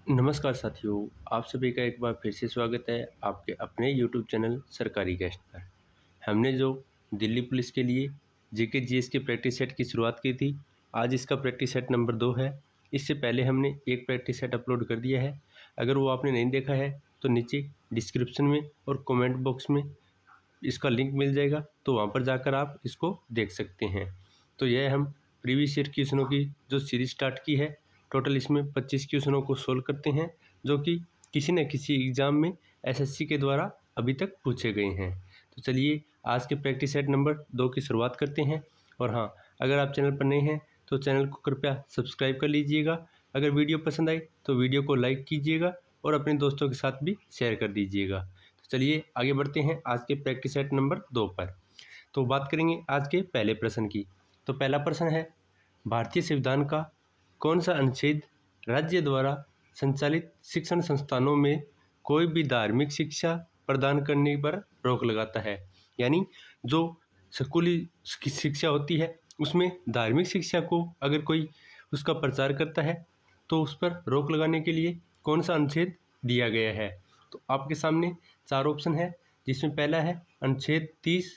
नमस्कार साथियों, आप सभी का एक बार फिर से स्वागत है आपके अपने यूट्यूब चैनल सरकारी गेस्ट पर। हमने जो दिल्ली पुलिस के लिए जीके जीएस के प्रैक्टिस सेट की शुरुआत की थी, आज इसका प्रैक्टिस सेट नंबर 2 है। इससे पहले हमने एक प्रैक्टिस सेट अपलोड कर दिया है। अगर वो आपने नहीं देखा है तो नीचे डिस्क्रिप्शन में और कमेंट बॉक्स में इसका लिंक मिल जाएगा, तो वहाँ पर जाकर आप इसको देख सकते हैं। तो यह हम प्रीवियस ईयर क्वेश्चनों की जो सीरीज स्टार्ट की है, टोटल इसमें 25 क्वेश्चनों को सोल्व करते हैं, जो कि किसी न किसी एग्ज़ाम में एसएससी के द्वारा अभी तक पूछे गए हैं। तो चलिए आज के प्रैक्टिस सेट नंबर 2 की शुरुआत करते हैं। और हाँ, अगर आप चैनल पर नए हैं तो चैनल को कृपया सब्सक्राइब कर लीजिएगा। अगर वीडियो पसंद आई तो वीडियो को लाइक कीजिएगा और अपने दोस्तों के साथ भी शेयर कर दीजिएगा। तो चलिए आगे बढ़ते हैं आज के प्रैक्टिस सेट नंबर 2 पर। तो बात करेंगे आज के पहले प्रश्न की। तो पहला प्रश्न है, भारतीय संविधान का कौन सा अनुच्छेद राज्य द्वारा संचालित शिक्षण संस्थानों में कोई भी धार्मिक शिक्षा प्रदान करने पर रोक लगाता है? यानी जो स्कूली शिक्षा होती है उसमें धार्मिक शिक्षा को अगर कोई उसका प्रचार करता है तो उस पर रोक लगाने के लिए कौन सा अनुच्छेद दिया गया है? तो आपके सामने 4 ऑप्शन है, जिसमें पहला है अनुच्छेद 30,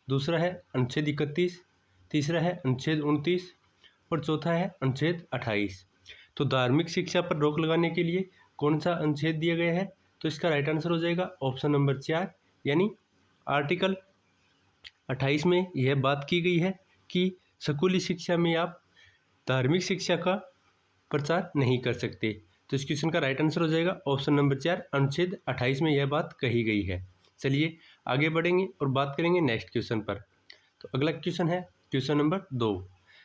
दूसरा है अनुच्छेद 31, तीसरा है अनुच्छेद 29 और चौथा है अनुच्छेद 28। तो धार्मिक शिक्षा पर रोक लगाने के लिए कौन सा अनुच्छेद दिया गया है? तो इसका राइट आंसर हो जाएगा ऑप्शन नंबर 4, यानी आर्टिकल 28 में यह बात की गई है कि स्कूली शिक्षा में आप धार्मिक शिक्षा का प्रचार नहीं कर सकते। तो इस क्वेश्चन का राइट आंसर हो जाएगा ऑप्शन नंबर 4, अनुच्छेद 28 में यह बात कही गई है। चलिए आगे बढ़ेंगे और बात करेंगे नेक्स्ट क्वेश्चन पर। तो अगला क्वेश्चन है क्वेश्चन नंबर 2।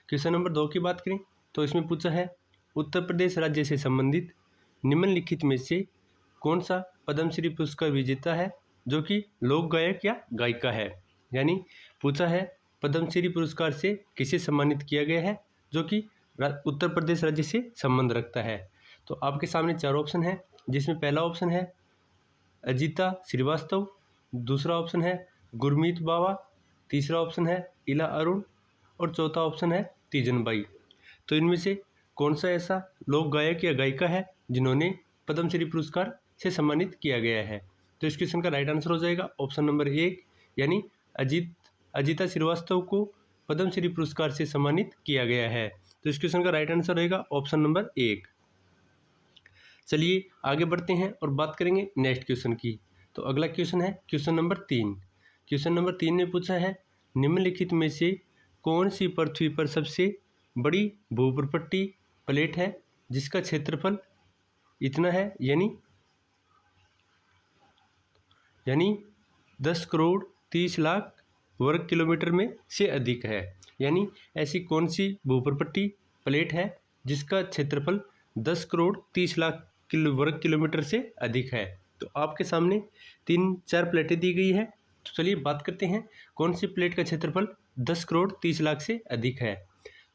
क्वेश्चन नंबर 2 की बात करें तो इसमें पूछा है, उत्तर प्रदेश राज्य से संबंधित निम्नलिखित में से कौन सा पद्मश्री पुरस्कार विजेता है जो कि लोक गायक या गायिका है? यानी पूछा है पद्मश्री पुरस्कार से किसे सम्मानित किया गया है जो कि उत्तर प्रदेश राज्य से संबंध रखता है? तो आपके सामने 4 ऑप्शन है, जिसमें पहला ऑप्शन है अजीता श्रीवास्तव, दूसरा ऑप्शन है गुरमीत बावा, तीसरा ऑप्शन है इला अरुण और चौथा ऑप्शन है तीजनबाई। तो इनमें से कौन सा ऐसा लोक गायक या गायिका है जिन्होंने पद्मश्री पुरस्कार से सम्मानित किया गया है? तो इस क्वेश्चन का राइट आंसर हो जाएगा ऑप्शन नंबर 1, यानी अजीता श्रीवास्तव को पद्मश्री पुरस्कार से सम्मानित किया गया है। तो इस क्वेश्चन का राइट आंसर रहेगा ऑप्शन नंबर 1। चलिए आगे बढ़ते हैं और बात करेंगे नेक्स्ट क्वेश्चन की। तो अगला क्वेश्चन है क्वेश्चन नंबर 3। क्वेश्चन नंबर 3 ने पूछा है, निम्नलिखित में से कौन सी पृथ्वी पर सबसे बड़ी भूप्रपट्टी प्लेट है जिसका क्षेत्रफल इतना है, यानी 10 करोड़ 30 लाख वर्ग किलोमीटर में से अधिक है? यानी ऐसी कौन सी भूप्रपट्टी प्लेट है जिसका क्षेत्रफल 10 करोड़ 30 लाख वर्ग किलोमीटर से अधिक है? तो आपके सामने 3-4 प्लेटें दी गई है। तो चलिए बात करते हैं कौन सी प्लेट का क्षेत्रफल 10 करोड़ 30 लाख से अधिक है।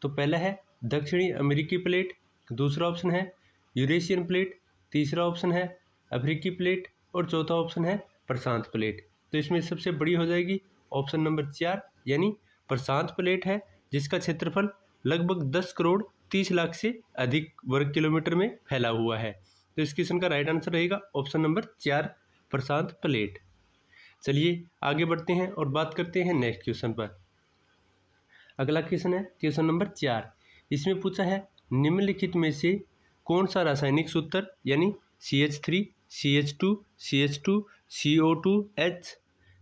तो पहला है दक्षिणी अमेरिकी प्लेट, दूसरा ऑप्शन है यूरेशियन प्लेट, तीसरा ऑप्शन है अफ्रीकी प्लेट और चौथा ऑप्शन है प्रशांत प्लेट। तो इसमें सबसे बड़ी हो जाएगी ऑप्शन नंबर 4, यानी प्रशांत प्लेट है, जिसका क्षेत्रफल लगभग 10 करोड़ 30 लाख से अधिक वर्ग किलोमीटर में फैला हुआ है। तो इस क्वेश्चन का राइट आंसर रहेगा ऑप्शन नंबर 4, प्रशांत प्लेट। चलिए आगे बढ़ते हैं और बात करते हैं नेक्स्ट क्वेश्चन पर। अगला क्वेश्चन है क्वेश्चन नंबर 4। इसमें पूछा है, निम्नलिखित में से कौन सा रासायनिक सूत्र यानी CH3, CH2, CH2, CO2H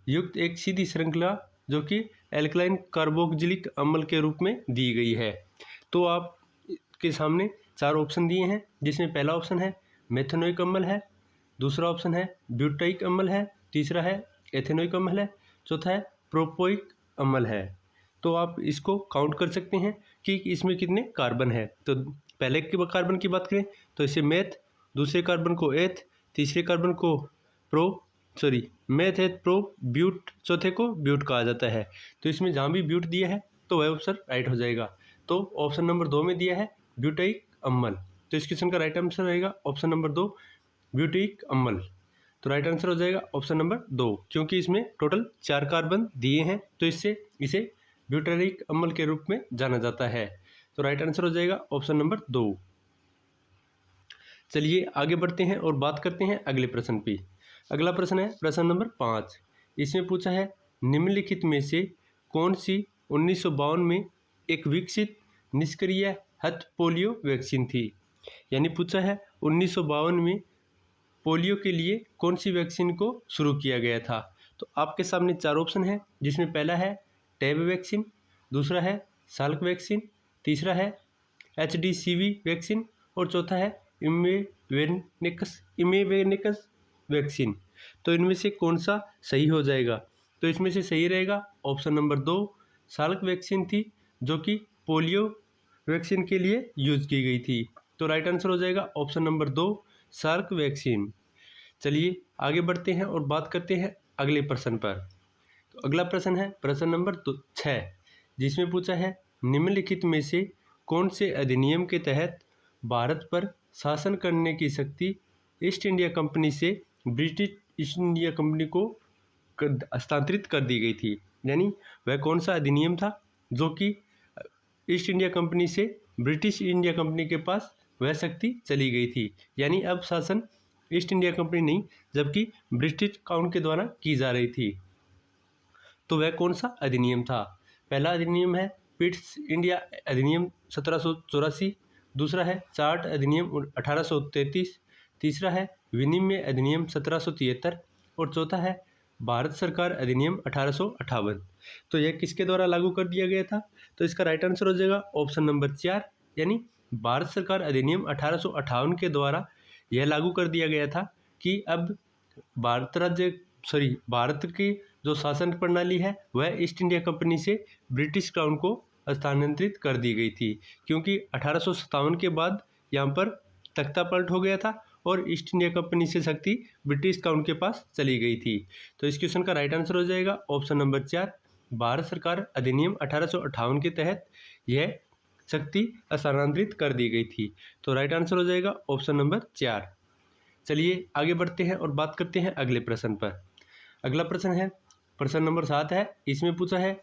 युक्त एक सीधी श्रृंखला जो कि एल्कलाइन कार्बोक्जिलिक अम्ल के रूप में दी गई है? तो आपके सामने 4 ऑप्शन दिए हैं, जिसमें पहला ऑप्शन है मेथनोइक अम्ल है, दूसरा ऑप्शन है ब्यूटाइक अम्ल है, तीसरा है एथेनोइक अम्ल है, चौथा है प्रोपोइक अम्ल है। तो आप इसको काउंट कर सकते हैं कि इसमें कितने कार्बन है। तो पहले के कार्बन की बात करें तो इसे मेथ, दूसरे कार्बन को एथ, तीसरे कार्बन को मेथ एथ प्रो ब्यूट, चौथे को ब्यूट कहा जाता है। तो इसमें जहाँ भी ब्यूट दिया है तो वह ऑप्शन राइट हो जाएगा। तो ऑप्शन नंबर 2 में दिया है ब्यूटाइक अम्ल, तो इस क्वेश्चन का राइट आंसर रहेगा ऑप्शन नंबर 2, ब्यूटाइक अम्ल। तो राइट आंसर हो जाएगा ऑप्शन नंबर 2, क्योंकि इसमें टोटल 4 कार्बन दिए हैं, तो इसे ब्यूटाइक अम्ल के रूप में जाना जाता है। तो राइट आंसर हो जाएगा ऑप्शन नंबर 2। चलिए आगे बढ़ते हैं और बात करते हैं अगले प्रश्न पे। अगला प्रश्न है प्रश्न नंबर 5। इसमें पूछा है निम्नलिखित में से कौन सी 1952 में एक विकसित निष्क्रिय हथ पोलियो वैक्सीन थी। यानी पूछा है 1952 में पोलियो के लिए कौन सी वैक्सीन को शुरू किया गया था। तो आपके सामने 4 ऑप्शन है, जिसमें पहला है टैब वैक्सीन, दूसरा है साल्क वैक्सीन, तीसरा है HDCV वैक्सीन और चौथा है इमेवेनिकस वैक्सीन। तो इनमें से कौन सा सही हो जाएगा। तो इसमें से सही रहेगा ऑप्शन नंबर 2 साल्क वैक्सीन थी, जो कि पोलियो वैक्सीन के लिए यूज़ की गई थी। तो राइट आंसर हो जाएगा ऑप्शन नंबर 2 साल्क वैक्सीन। चलिए आगे बढ़ते हैं और बात करते हैं अगले प्रश्न पर। तो अगला प्रश्न है प्रश्न नंबर 6, जिसमें पूछा है निम्नलिखित में से कौन से अधिनियम के तहत भारत पर शासन करने की शक्ति ईस्ट इंडिया कंपनी से ब्रिटिश ईस्ट इंडिया कंपनी को हस्तांतरित कर दी गई थी। यानी वह कौन सा अधिनियम था जो कि ईस्ट इंडिया कंपनी से ब्रिटिश इंडिया कंपनी के पास वह शक्ति चली गई थी। यानी अब शासन ईस्ट इंडिया कंपनी नहीं, जबकि ब्रिटिश काउंट के द्वारा की जा रही थी। तो वह कौन सा अधिनियम था। पहला अधिनियम है पिट्स इंडिया अधिनियम 1784, दूसरा है चार्ट अधिनियम 1833, तीसरा है विनिमय अधिनियम 1773 और चौथा है भारत सरकार अधिनियम 1858। तो यह किसके द्वारा लागू कर दिया गया था। तो इसका राइट आंसर हो जाएगा ऑप्शन नंबर 4, यानी भारत सरकार अधिनियम 1858 के द्वारा यह लागू कर दिया गया था कि अब भारत की जो शासन प्रणाली है वह ईस्ट इंडिया कंपनी से ब्रिटिश क्राउन को स्थानांतरित कर दी गई थी, क्योंकि 1857 के बाद यहाँ पर तख्ता पलट हो गया था और ईस्ट इंडिया कंपनी से शक्ति ब्रिटिश क्राउन के पास चली गई थी। तो इस क्वेश्चन का राइट आंसर हो जाएगा ऑप्शन नंबर 4 भारत सरकार अधिनियम 1858 के तहत यह शक्ति स्थानांतरित कर दी गई थी। तो राइट आंसर हो जाएगा ऑप्शन नंबर 4। चलिए आगे बढ़ते हैं और बात करते हैं अगले प्रश्न पर। अगला प्रश्न है प्रश्न नंबर 7 है। इसमें पूछा है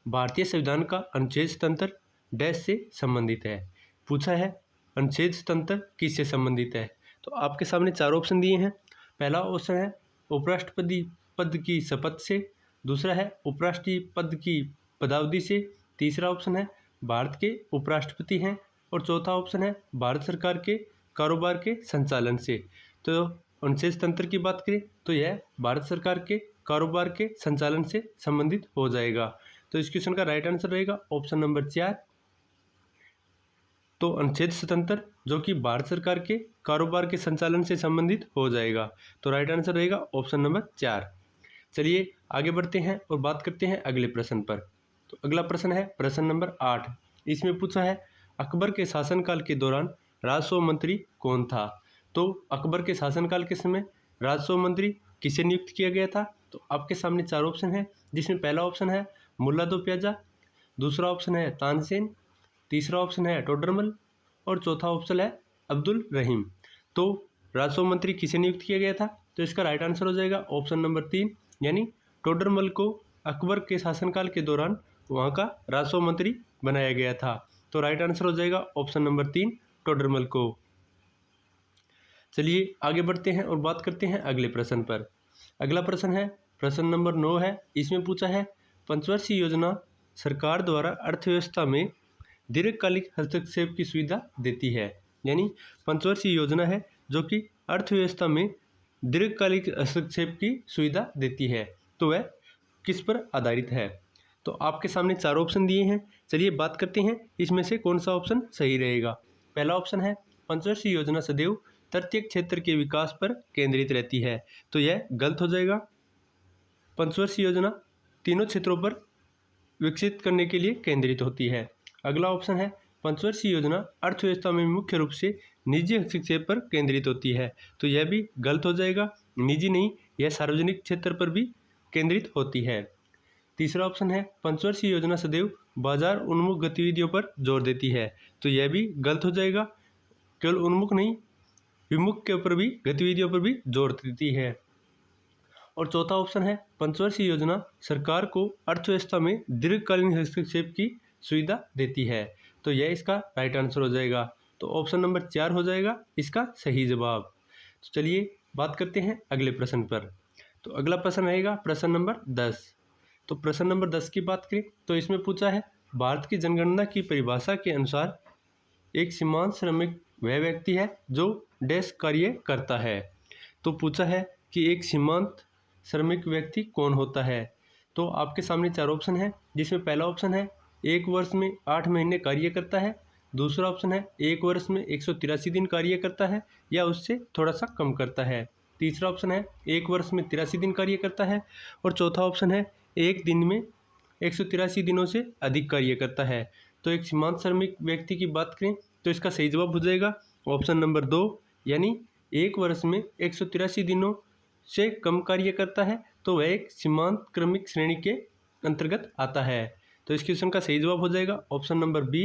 भारतीय संविधान का अनुच्छेद तंत्र डैश से संबंधित है। पूछा है अनुच्छेद तंत्र किससे संबंधित है। तो आपके सामने 4 ऑप्शन दिए हैं। पहला ऑप्शन है उपराष्ट्रपति पद की शपथ से, दूसरा है उपराष्ट्रपति पद की पदावधि से, तीसरा ऑप्शन है भारत के उपराष्ट्रपति हैं और चौथा ऑप्शन है भारत सरकार के कारोबार के संचालन से। तो अनुच्छेद तंत्र की बात करें तो यह भारत सरकार के कारोबार के संचालन से संबंधित हो जाएगा। तो इस क्वेश्चन का राइट आंसर रहेगा ऑप्शन नंबर 4। तो अनुच्छेद तंत्र जो कि भारत सरकार के कारोबार के संचालन से संबंधित हो जाएगा। तो राइट आंसर रहेगा ऑप्शन नंबर 4। चलिए आगे बढ़ते हैं और बात करते हैं अगले प्रश्न पर। तो अगला प्रश्न है प्रश्न नंबर 8। इसमें पूछा है अकबर के शासनकाल के दौरान राजस्व मंत्री कौन था। तो अकबर के शासनकाल के समय राजस्व मंत्री किसे नियुक्त किया गया था। तो आपके सामने 4 ऑप्शन है, जिसमें पहला ऑप्शन है मुल्ला दो प्याजा, दूसरा ऑप्शन है तानसेन, तीसरा ऑप्शन है टोडरमल और चौथा ऑप्शन है अब्दुल रहीम। तो राजस्व मंत्री किसे नियुक्त किया गया था। तो इसका राइट आंसर हो जाएगा ऑप्शन नंबर 3, यानी टोडरमल को अकबर के शासनकाल के दौरान वहाँ का राजस्व मंत्री बनाया गया था। तो राइट आंसर हो जाएगा ऑप्शन नंबर 3 टोडरमल को। चलिए आगे बढ़ते हैं और बात करते हैं अगले प्रश्न पर। अगला प्रश्न है प्रश्न नंबर 9 है। इसमें पूछा है पंचवर्षीय योजना सरकार द्वारा अर्थव्यवस्था में दीर्घकालिक हस्तक्षेप की सुविधा देती है। यानी पंचवर्षीय योजना है जो कि अर्थव्यवस्था में दीर्घकालिक हस्तक्षेप की सुविधा देती है। तो वह किस पर आधारित है। तो आपके सामने 4 ऑप्शन दिए हैं। चलिए बात करते हैं इसमें से कौन सा ऑप्शन सही रहेगा। पहला ऑप्शन है पंचवर्षीय योजना सदैव तटीय क्षेत्र के विकास पर केंद्रित रहती है। तो यह गलत हो जाएगा। पंचवर्षीय योजना तीनों क्षेत्रों पर विकसित करने के लिए केंद्रित होती है। अगला ऑप्शन है पंचवर्षीय योजना अर्थव्यवस्था में मुख्य रूप से निजी हस्तक्षेप पर केंद्रित होती है। तो यह भी गलत हो जाएगा। निजी नहीं, यह सार्वजनिक क्षेत्र पर भी केंद्रित होती है। तीसरा ऑप्शन है पंचवर्षीय योजना सदैव बाजार उन्मुख गतिविधियों पर जोर देती है। तो यह भी गलत हो जाएगा। केवल उन्मुख नहीं, विमुख के ऊपर भी गतिविधियों पर भी जोर देती है। और चौथा ऑप्शन है पंचवर्षीय योजना सरकार को अर्थव्यवस्था में दीर्घकालीन हस्तक्षेप की सुविधा देती है। तो यह इसका राइट आंसर हो जाएगा। तो ऑप्शन नंबर 4 हो जाएगा इसका सही जवाब। तो चलिए बात करते हैं अगले प्रश्न पर। तो अगला प्रश्न रहेगा प्रश्न नंबर 10। तो प्रश्न नंबर 10 की बात करें तो इसमें पूछा है भारत की जनगणना की परिभाषा के अनुसार एक सीमांत श्रमिक वह व्यक्ति है जो डैश कार्य करता है। तो पूछा है कि एक सीमांत श्रमिक व्यक्ति कौन होता है। तो आपके सामने 4 ऑप्शन है, जिसमें पहला ऑप्शन है 1 वर्ष में 8 महीने कार्य करता है, दूसरा ऑप्शन है 1 वर्ष में 183 दिन कार्य करता है या उससे थोड़ा सा कम करता है, तीसरा ऑप्शन है 1 वर्ष में 83 दिन कार्य करता है और चौथा ऑप्शन है 1 दिन में 183 दिनों से अधिक कार्य करता है। तो एक सीमांत श्रमिक व्यक्ति की बात करें तो इसका सही जवाब हो जाएगा ऑप्शन नंबर 2, यानी 1 वर्ष में 183 दिनों से कम कार्य करता है तो वह एक सीमांत क्रमिक श्रेणी के अंतर्गत आता है। तो इस क्वेश्चन का सही जवाब हो जाएगा ऑप्शन नंबर बी,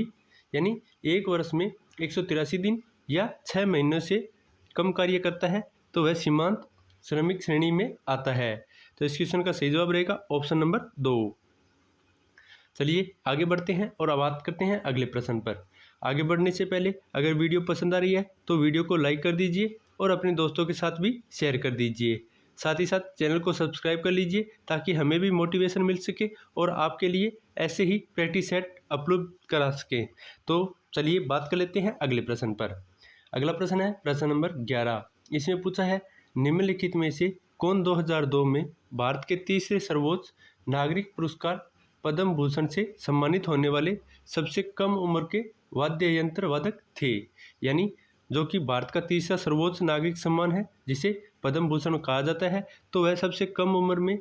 यानी 1 वर्ष में 183 दिन या 6 महीनों से कम कार्य करता है तो वह सीमांत श्रमिक श्रेणी में आता है। तो इस क्वेश्चन का सही जवाब रहेगा ऑप्शन नंबर 2। चलिए आगे बढ़ते हैं और अब बात करते हैं अगले प्रश्न पर। आगे बढ़ने से पहले अगर वीडियो पसंद आ रही है तो वीडियो को लाइक कर दीजिए और अपने दोस्तों के साथ भी शेयर कर दीजिए। साथ ही साथ चैनल को सब्सक्राइब कर लीजिए ताकि हमें भी मोटिवेशन मिल सके और आपके लिए ऐसे ही प्रैक्टिस सेट अपलोड करा सकें। तो चलिए बात कर लेते हैं अगले प्रश्न पर। अगला प्रश्न है प्रश्न नंबर 11। इसमें पूछा है निम्नलिखित में से कौन 2002 में भारत के तीसरे सर्वोच्च नागरिक पुरस्कार पद्म भूषण से सम्मानित होने वाले सबसे कम उम्र के वाद्य यंत्र वादक थे। यानी जो कि भारत का तीसरा सर्वोच्च नागरिक सम्मान है जिसे पद्म भूषण कहा जाता है, तो वह सबसे कम उम्र में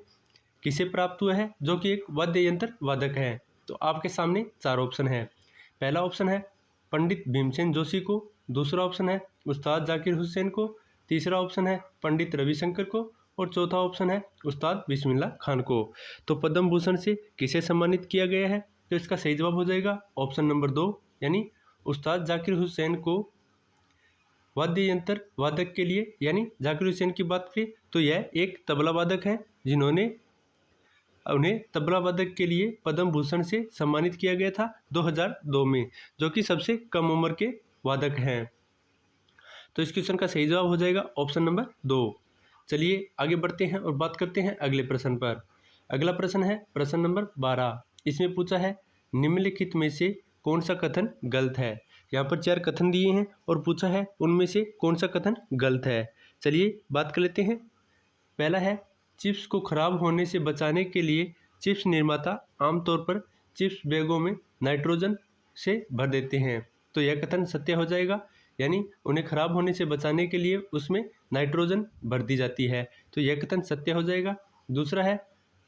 किसे प्राप्त हुआ है जो कि एक वाद्य यंत्र वादक है। तो आपके सामने 4 ऑप्शन है। पहला ऑप्शन है पंडित भीमसेन जोशी को, दूसरा ऑप्शन है उस्ताद जाकिर हुसैन को, तीसरा ऑप्शन है पंडित रविशंकर को और चौथा ऑप्शन है उस्ताद बिस्मिल्लाह खान को। तो पद्म भूषण से किसे सम्मानित किया गया है, तो इसका सही जवाब हो जाएगा ऑप्शन नंबर 2, यानी उस्ताद जाकिर हुसैन को वाद्य यंत्र वादक के लिए, यानी जाकिर हुसैन की बात करें तो यह एक तबला वादक है जिन्होंने उन्हें तबला वादक के लिए पद्म भूषण से सम्मानित किया गया था 2002 में, जो कि सबसे कम उम्र के वादक हैं। तो इस क्वेश्चन का सही जवाब हो जाएगा ऑप्शन नंबर 2। चलिए आगे बढ़ते हैं और बात करते हैं अगले प्रश्न पर। अगला प्रश्न है प्रश्न नंबर 12। इसमें पूछा है निम्नलिखित में से कौन सा कथन गलत है। यहाँ पर 4 कथन दिए हैं और पूछा है उनमें से कौन सा कथन गलत है। चलिए बात कर लेते हैं। पहला है चिप्स को खराब होने से बचाने के लिए चिप्स निर्माता आमतौर पर चिप्स बैगों में नाइट्रोजन से भर देते हैं। तो यह कथन सत्य हो जाएगा, यानी उन्हें खराब होने से बचाने के लिए उसमें नाइट्रोजन भर दी जाती है। तो यह कथन सत्य हो जाएगा। दूसरा है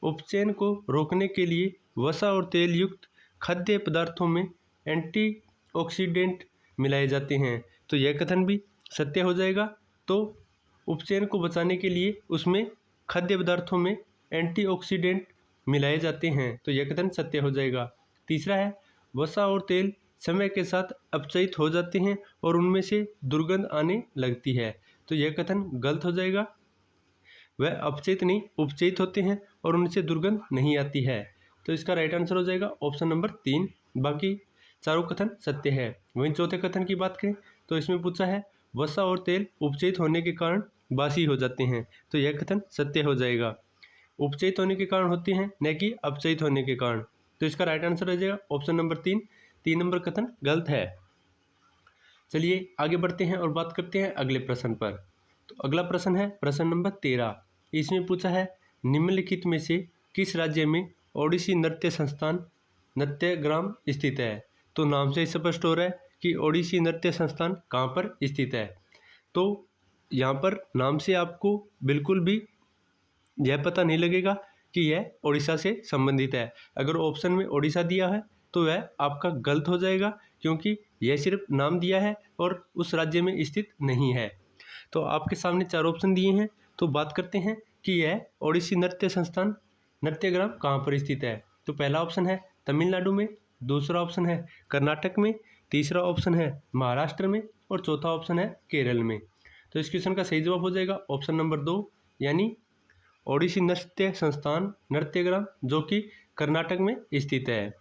उपचयन को रोकने के लिए वसा और तेल युक्त खाद्य पदार्थों में एंटीऑक्सीडेंट मिलाए जाते हैं। तो यह कथन भी सत्य हो जाएगा। तो उपचयन को बचाने के लिए उसमें खाद्य पदार्थों में एंटीऑक्सीडेंट मिलाए जाते हैं। तो यह कथन सत्य हो जाएगा। तीसरा है वसा और तेल समय के साथ अपचयित हो जाते हैं और उनमें से दुर्गंध आने लगती है। तो यह कथन गलत हो जाएगा। वह अपचयित नहीं उपचयित होते हैं और उनसे दुर्गंध नहीं आती है। तो इसका राइट आंसर हो जाएगा ऑप्शन नंबर 3। बाकी चारों कथन सत्य है। वहीं चौथे कथन की बात करें तो इसमें पूछा है वसा और तेल उपचयित होने के कारण बासी हो जाते हैं। तो यह कथन सत्य हो जाएगा। उपचयित होने के कारण होते हैं, न कि अपचयित होने के कारण। तो इसका राइट आंसर हो जाएगा ऑप्शन नंबर 3। 3 नंबर कथन गलत है। चलिए आगे बढ़ते हैं और बात करते हैं अगले प्रश्न पर। तो अगला प्रश्न है प्रश्न नंबर 13। इसमें पूछा है निम्नलिखित में से किस राज्य में ओडिसी नृत्य संस्थान नृत्यग्राम स्थित है। तो नाम से स्पष्ट हो रहा है कि ओडिसी नृत्य संस्थान कहाँ पर स्थित है। तो यहाँ पर नाम से आपको बिल्कुल भी यह पता नहीं लगेगा कि यह उड़ीसा से संबंधित है। अगर ऑप्शन में ओडिशा दिया है तो वह आपका गलत हो जाएगा, क्योंकि यह सिर्फ नाम दिया है और उस राज्य में स्थित नहीं है। तो आपके सामने 4 ऑप्शन दिए हैं। तो बात करते हैं कि यह ओडिसी नृत्य संस्थान नृत्यग्राम कहाँ पर स्थित है। तो पहला ऑप्शन है तमिलनाडु में, दूसरा ऑप्शन है कर्नाटक में, तीसरा ऑप्शन है महाराष्ट्र में और चौथा ऑप्शन है केरल में। तो इस क्वेश्चन का सही जवाब हो जाएगा ऑप्शन नंबर 2, यानी ओडिसी नृत्य संस्थान नृत्यग्राम जो कि कर्नाटक में स्थित है।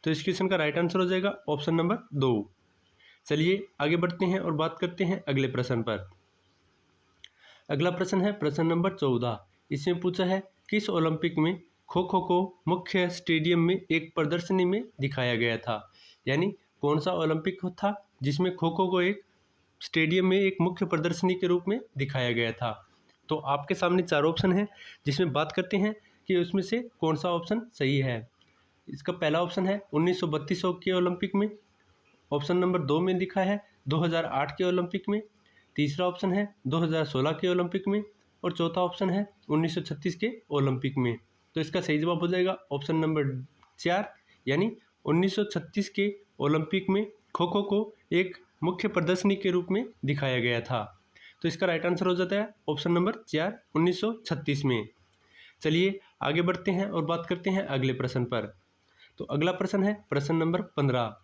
तो इस क्वेश्चन का राइट आंसर हो जाएगा ऑप्शन नंबर 2। चलिए आगे बढ़ते हैं और बात करते हैं अगले प्रश्न पर। अगला प्रश्न है प्रश्न नंबर 14। इसमें पूछा है किस ओलंपिक में खो खो को मुख्य स्टेडियम में एक प्रदर्शनी में दिखाया गया था। यानी कौन सा ओलंपिक था जिसमें खो खो को एक स्टेडियम में एक मुख्य प्रदर्शनी के रूप में दिखाया गया था। तो आपके सामने 4 ऑप्शन हैं जिसमें बात करते हैं कि उसमें से कौन सा ऑप्शन सही है। इसका पहला ऑप्शन है 1932 के ओलंपिक में, ऑप्शन नंबर 2 में लिखा है 2008 के ओलंपिक में, तीसरा ऑप्शन है 2016 के ओलंपिक में और चौथा ऑप्शन है 1936 के ओलंपिक में। तो इसका सही जवाब हो जाएगा ऑप्शन नंबर 4, यानी 1936 के ओलंपिक में खो खो को एक मुख्य प्रदर्शनी के रूप में दिखाया गया था। तो इसका राइट आंसर हो जाता है ऑप्शन नंबर 4, 1936 में। चलिए आगे बढ़ते हैं और बात करते हैं अगले प्रश्न पर। तो अगला प्रश्न है प्रश्न नंबर 15।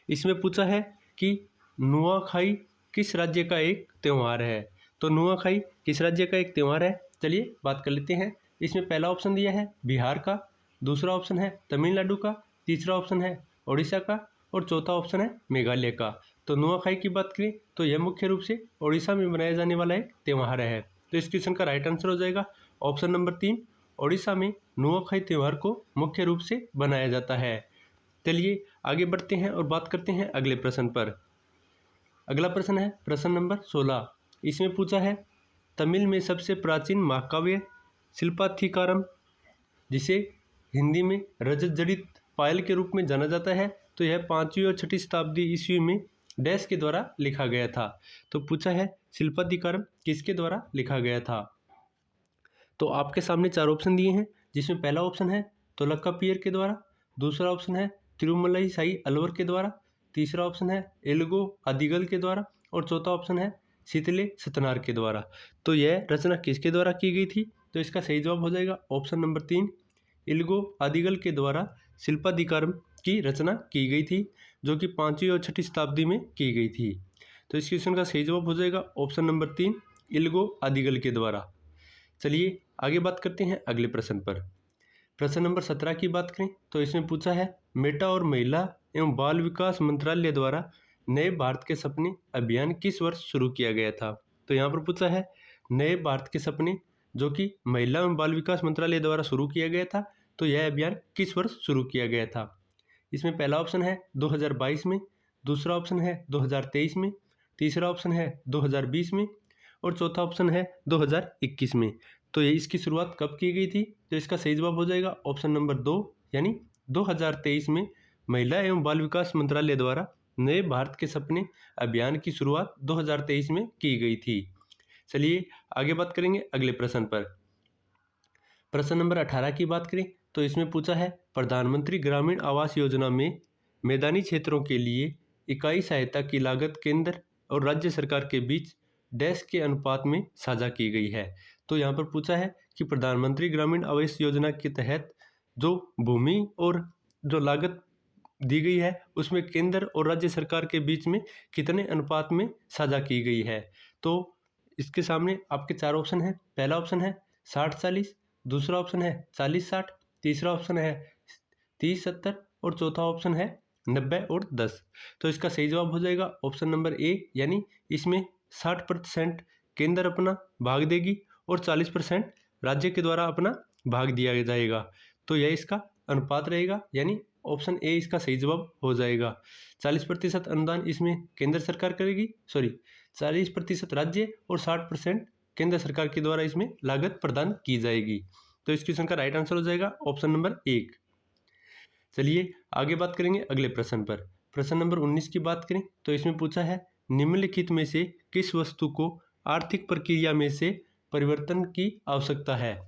इसमें पूछा है कि नुआखाई किस राज्य का एक त्यौहार है। तो नुआखाई किस राज्य का एक त्यौहार है, चलिए बात कर लेते हैं। इसमें पहला ऑप्शन दिया है बिहार का, दूसरा ऑप्शन है तमिलनाडु का, तीसरा ऑप्शन है उड़ीसा का और चौथा ऑप्शन है मेघालय का। तो नुआखाई की बात करें तो यह मुख्य रूप से उड़ीसा में मनाया जाने वाला एक त्यौहार है। तो इस क्वेश्चन का राइट आंसर हो जाएगा ऑप्शन नंबर 3, उड़ीसा में नुआखाई त्यौहार को मुख्य रूप से बनाया जाता है। चलिए आगे बढ़ते हैं और बात करते हैं अगले प्रश्न पर। अगला प्रश्न है प्रश्न नंबर 16। इसमें पूछा है तमिल में सबसे प्राचीन महाकाव्य शिल्पाथिकारम, जिसे हिंदी में रजत जड़ित पायल के रूप में जाना जाता है, तो यह 5वीं और 6वीं शताब्दी ईस्वी में डैश के द्वारा लिखा गया था। तो पूछा है शिल्पाधिकारम किसके द्वारा लिखा गया था। तो आपके सामने 4 ऑप्शन दिए हैं जिसमें पहला ऑप्शन है तोलकाप्पियर के द्वारा, दूसरा ऑप्शन है तिरुमलाई साई अलवर के द्वारा, तीसरा ऑप्शन है एल्गो अदिगल के द्वारा और चौथा ऑप्शन है शीतले सतनार के द्वारा। तो यह रचना किसके द्वारा की गई थी, तो इसका सही जवाब हो जाएगा ऑप्शन नंबर 3, एल्गो अदिगल के द्वारा शिल्पाधिकारम की रचना की गई थी, जो कि 5वीं और 6वीं शताब्दी में की गई थी। तो इस क्वेश्चन का सही जवाब हो जाएगा ऑप्शन नंबर 3, एल्गो अदिगल के द्वारा। चलिए आगे बात करते हैं अगले प्रश्न पर। प्रश्न नंबर 17 की बात करें तो इसमें पूछा है मेटा और महिला एवं बाल विकास मंत्रालय द्वारा नए भारत के सपने अभियान किस वर्ष शुरू किया गया था। तो यहाँ पर पूछा है नए भारत के सपने, जो कि महिला एवं बाल विकास मंत्रालय द्वारा शुरू किया गया था, तो यह अभियान किस वर्ष शुरू किया गया था। इसमें पहला ऑप्शन है 2022 में, दूसरा ऑप्शन है 2023 में, तीसरा ऑप्शन है 2020 में और चौथा ऑप्शन है 2021 में। तो ये इसकी शुरुआत कब की गई थी, तो इसका सही जवाब हो जाएगा ऑप्शन नंबर 2, यानी 2023 में महिला एवं बाल विकास मंत्रालय द्वारा नए भारत के सपने अभियान की शुरुआत 2023 में की गई थी। चलिए आगे बात करेंगे अगले प्रश्न पर। प्रश्न नंबर 18 की बात करें तो इसमें पूछा है प्रधानमंत्री ग्रामीण आवास योजना में मैदानी क्षेत्रों के लिए इकाई सहायता की लागत केंद्र और राज्य सरकार के बीच डैश के अनुपात में साझा की गई है। तो यहाँ पर पूछा है कि प्रधानमंत्री ग्रामीण आवास योजना के तहत जो भूमि और जो लागत दी गई है उसमें केंद्र और राज्य सरकार के बीच में कितने अनुपात में साझा की गई है। तो इसके सामने आपके 4 ऑप्शन हैं। पहला ऑप्शन है 60-40, दूसरा ऑप्शन है 40-60, तीसरा ऑप्शन है 30-70 और चौथा ऑप्शन है 90 और 10। तो इसका सही जवाब हो जाएगा ऑप्शन नंबर ए, यानी इसमें 60% केंद्र अपना भाग देगी और 40% राज्य के द्वारा अपना भाग दिया जाएगा। तो यह इसका अनुपात रहेगा, यानी ऑप्शन ए इसका सही जवाब हो जाएगा। 40% अनुदान इसमें केंद्र सरकार करेगी, 40% राज्य और 60% केंद्र सरकार के द्वारा इसमें लागत प्रदान की जाएगी। तो इस क्वेश्चन का राइट आंसर हो जाएगा ऑप्शन नंबर 1। चलिए आगे बात करेंगे अगले प्रश्न पर। प्रश्न नंबर 19 की बात करें तो इसमें पूछा है निम्नलिखित में से किस वस्तु को आर्थिक प्रक्रिया में से परिवर्तन की आवश्यकता है।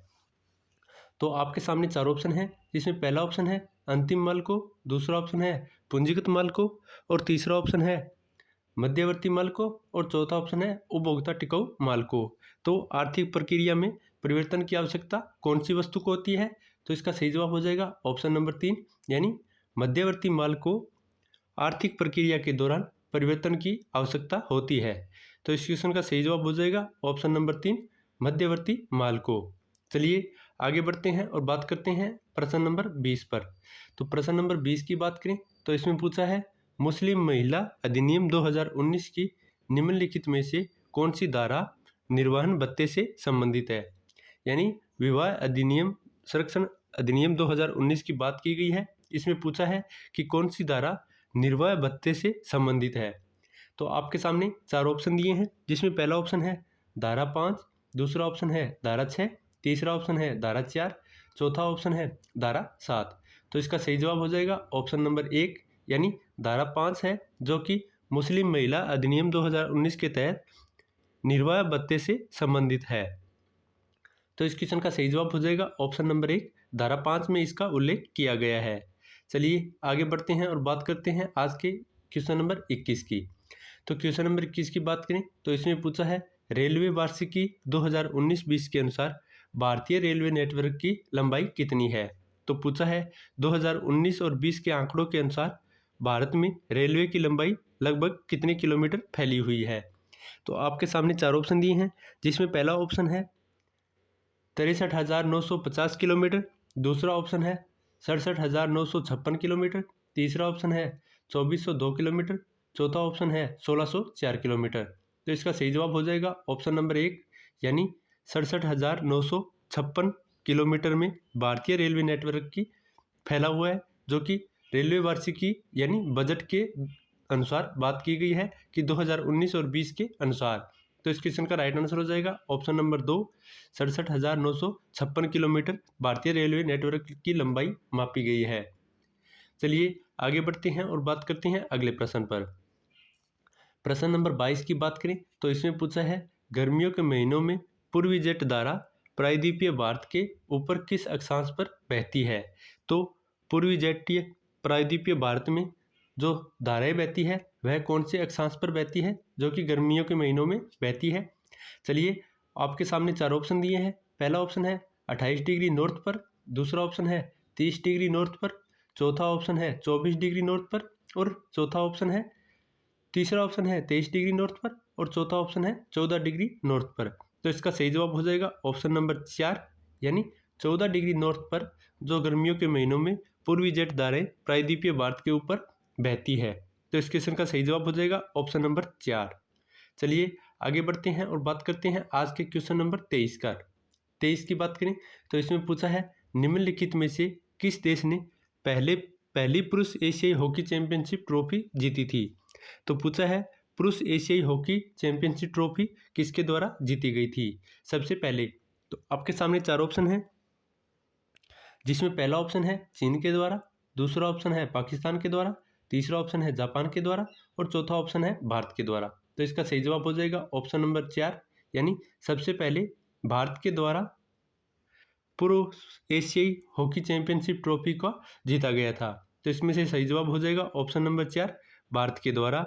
तो आपके सामने 4 ऑप्शन हैं जिसमें पहला ऑप्शन है अंतिम माल को, दूसरा ऑप्शन है पूंजीगत माल को और तीसरा ऑप्शन है मध्यवर्ती माल को और चौथा ऑप्शन है उपभोक्ता टिकाऊ माल को। तो आर्थिक प्रक्रिया में परिवर्तन की आवश्यकता कौन सी वस्तु को होती है, तो इसका सही जवाब हो जाएगा ऑप्शन नंबर 3, यानी मध्यवर्ती माल को आर्थिक प्रक्रिया के दौरान परिवर्तन की आवश्यकता होती है। तो इस क्वेश्चन का सही जवाब हो जाएगा ऑप्शन नंबर 3, मध्यवर्ती माल को। चलिए आगे बढ़ते हैं और बात करते हैं प्रश्न नंबर 20 पर। तो प्रश्न नंबर 20 की बात करें तो इसमें पूछा है मुस्लिम महिला अधिनियम 2019 की निम्नलिखित में से कौन सी धारा निर्वहन भत्ते से संबंधित है। यानी विवाह अधिनियम संरक्षण अधिनियम 2019 की बात की गई है। इसमें पूछा है कि कौन सी धारा निर्वाह भत्ते से संबंधित है। तो आपके सामने 4 ऑप्शन दिए हैं, जिसमें पहला ऑप्शन है धारा 5, दूसरा ऑप्शन है धारा 6, तीसरा ऑप्शन है धारा 4, चौथा ऑप्शन है धारा 7। तो इसका सही जवाब हो जाएगा ऑप्शन नंबर 1 यानी धारा 5 है, जो कि मुस्लिम महिला अधिनियम 2019 के तहत निर्वाह भत्ते से संबंधित है। तो इस क्वेश्चन का सही जवाब हो जाएगा ऑप्शन नंबर 1, धारा 5 में इसका उल्लेख किया गया है। चलिए आगे बढ़ते हैं और बात करते हैं आज के क्वेश्चन नंबर 21 की। तो क्वेश्चन नंबर 21 की बात करें तो इसमें पूछा है रेलवे वार्षिकी 2019-20 के अनुसार भारतीय रेलवे नेटवर्क की लंबाई कितनी है। तो पूछा है 2019 और 20 के आंकड़ों के अनुसार भारत में रेलवे की लंबाई लगभग कितने किलोमीटर फैली हुई है। तो आपके सामने 4 ऑप्शन दिए हैं, जिसमें पहला ऑप्शन है 63,950 किलोमीटर, दूसरा ऑप्शन है 67,956 किलोमीटर, तीसरा ऑप्शन है 2,402 किलोमीटर, चौथा ऑप्शन है 1,604 किलोमीटर। तो इसका सही जवाब हो जाएगा ऑप्शन नंबर 1 यानी 67,956 किलोमीटर में भारतीय रेलवे नेटवर्क की फैला हुआ है, जो कि रेलवे वार्षिकी यानी बजट के अनुसार बात की गई है कि 2019 और 20 के अनुसार। तो इस क्वेश्चन का राइट आंसर हो जाएगा ऑप्शन नंबर 2, 67,956 किलोमीटर भारतीय रेलवे नेटवर्क की लंबाई मापी गई है। चलिए आगे बढ़ते हैं और बात करते हैं अगले प्रश्न पर। प्रश्न नंबर 22 की बात करें तो इसमें पूछा है गर्मियों के महीनों में पूर्वी जेट धारा प्रायद्वीपीय भारत के ऊपर किस अक्षांश पर बहती है। तो पूर्वी जेटीय प्रायद्वीपीय भारत में जो धाराएं बहती है वह कौन से अक्षांश पर बहती है, जो कि गर्मियों के महीनों में बहती है। चलिए आपके सामने 4 ऑप्शन दिए हैं। पहला ऑप्शन है 28 डिग्री नॉर्थ पर, दूसरा ऑप्शन है 30 डिग्री नॉर्थ पर, चौथा ऑप्शन है 24 डिग्री नॉर्थ पर और तीसरा ऑप्शन है 23 डिग्री नॉर्थ पर और चौथा ऑप्शन है 14 डिग्री नॉर्थ पर। तो इसका सही जवाब हो जाएगा ऑप्शन नंबर 4 यानी 14 डिग्री नॉर्थ पर, जो गर्मियों के महीनों में पूर्वी जेट धाराएं प्रायद्वीपीय भारत के ऊपर बहती है। तो इस क्वेश्चन का सही जवाब हो जाएगा ऑप्शन नंबर 4। चलिए आगे बढ़ते हैं और बात करते हैं आज के क्वेश्चन नंबर 23 का। 23 की बात करें तो इसमें पूछा है निम्नलिखित में से किस देश ने पहली पुरुष एशियाई हॉकी चैंपियनशिप ट्रॉफी जीती थी। तो पूछा है पुरुष एशियाई हॉकी चैंपियनशिप ट्रॉफी किसके द्वारा जीती गई थी सबसे पहले। तो आपके सामने 4 ऑप्शन हैं, जिसमें पहला ऑप्शन है चीन के द्वारा, दूसरा ऑप्शन है पाकिस्तान के द्वारा, तीसरा ऑप्शन है जापान के द्वारा और चौथा ऑप्शन है भारत के द्वारा। तो इसका सही जवाब हो जाएगा ऑप्शन नंबर 4 यानी सबसे पहले भारत के द्वारा पूर्व एशियाई हॉकी चैंपियनशिप ट्रॉफी को जीता गया था। तो इसमें से सही जवाब हो जाएगा ऑप्शन नंबर 4, भारत के द्वारा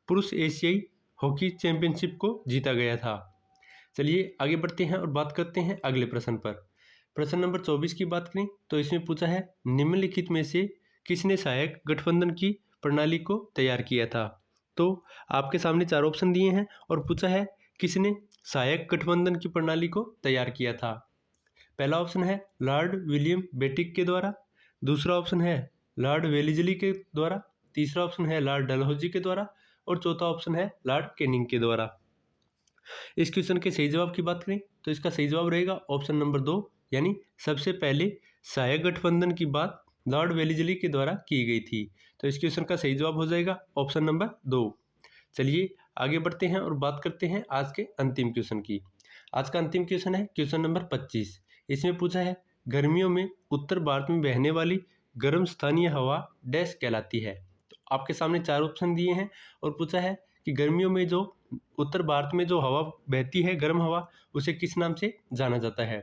पुरुष एशियाई हॉकी चैंपियनशिप को जीता गया था। चलिए आगे बढ़ते हैं और बात करते हैं अगले प्रश्न पर। प्रश्न नंबर 24 की बात करें तो इसमें पूछा है निम्नलिखित में से किसने सहायक गठबंधन की प्रणाली को तैयार किया था। तो आपके सामने 4 ऑप्शन दिए हैं और पूछा है किसने सहायक गठबंधन की प्रणाली को तैयार किया था। पहला ऑप्शन है लॉर्ड विलियम बेटिक के द्वारा, दूसरा ऑप्शन है लॉर्ड वेलेस्ली के द्वारा, तीसरा ऑप्शन है लॉर्ड डलहौजी के द्वारा और चौथा ऑप्शन है लॉर्ड कैनिंग के द्वारा। इस क्वेश्चन के सही जवाब की बात करें तो इसका सही जवाब रहेगा ऑप्शन नंबर 2 यानी सबसे पहले सहायक गठबंधन की बात लॉर्ड वेलेस्ली के द्वारा की गई थी। तो इस क्वेश्चन का सही जवाब हो जाएगा ऑप्शन नंबर 2। चलिए आगे बढ़ते हैं और बात करते हैं आज के अंतिम क्वेश्चन की। आज का अंतिम क्वेश्चन है क्वेश्चन नंबर 25। इसमें पूछा है गर्मियों में उत्तर भारत में बहने वाली गर्म स्थानीय हवा डैश कहलाती है। तो आपके सामने 4 ऑप्शन दिए हैं और पूछा है कि गर्मियों में जो उत्तर भारत में जो हवा बहती है गर्म हवा, उसे किस नाम से जाना जाता है।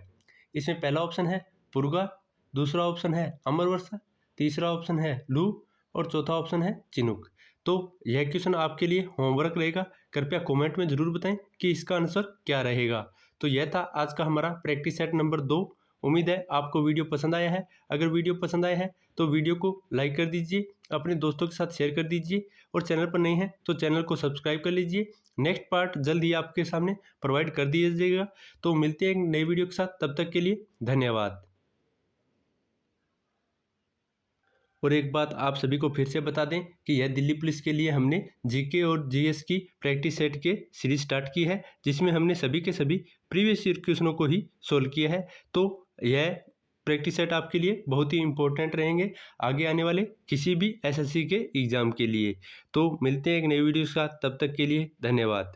इसमें पहला ऑप्शन है पुरगा, दूसरा ऑप्शन है अमर वर्षा, तीसरा ऑप्शन है लू और चौथा ऑप्शन है चिनुक। तो यह क्वेश्चन आपके लिए होमवर्क रहेगा, कृपया कमेंट में जरूर बताएं कि इसका आंसर क्या रहेगा। तो यह था आज का हमारा प्रैक्टिस सेट नंबर 2। उम्मीद है आपको वीडियो पसंद आया है। अगर वीडियो पसंद आया है तो वीडियो को लाइक कर दीजिए, अपने दोस्तों के साथ शेयर कर दीजिए और चैनल पर नए हैं तो चैनल को सब्सक्राइब कर लीजिए। नेक्स्ट पार्ट जल्द ही आपके सामने प्रोवाइड कर दीजिएगा। तो मिलते हैं एक नई वीडियो के साथ, तब तक के लिए धन्यवाद। और एक बात आप सभी को फिर से बता दें कि यह दिल्ली पुलिस के लिए हमने जीके और जीएस की प्रैक्टिस सेट के सीरीज स्टार्ट की है, जिसमें हमने सभी के सभी प्रीवियस ईयर क्वेश्चनों को ही सोल्व किया है। तो यह प्रैक्टिस सेट आपके लिए बहुत ही इंपॉर्टेंट रहेंगे आगे आने वाले किसी भी एसएससी के एग्ज़ाम के लिए। तो मिलते हैं एक नई वीडियो के साथ, तब तक के लिए धन्यवाद।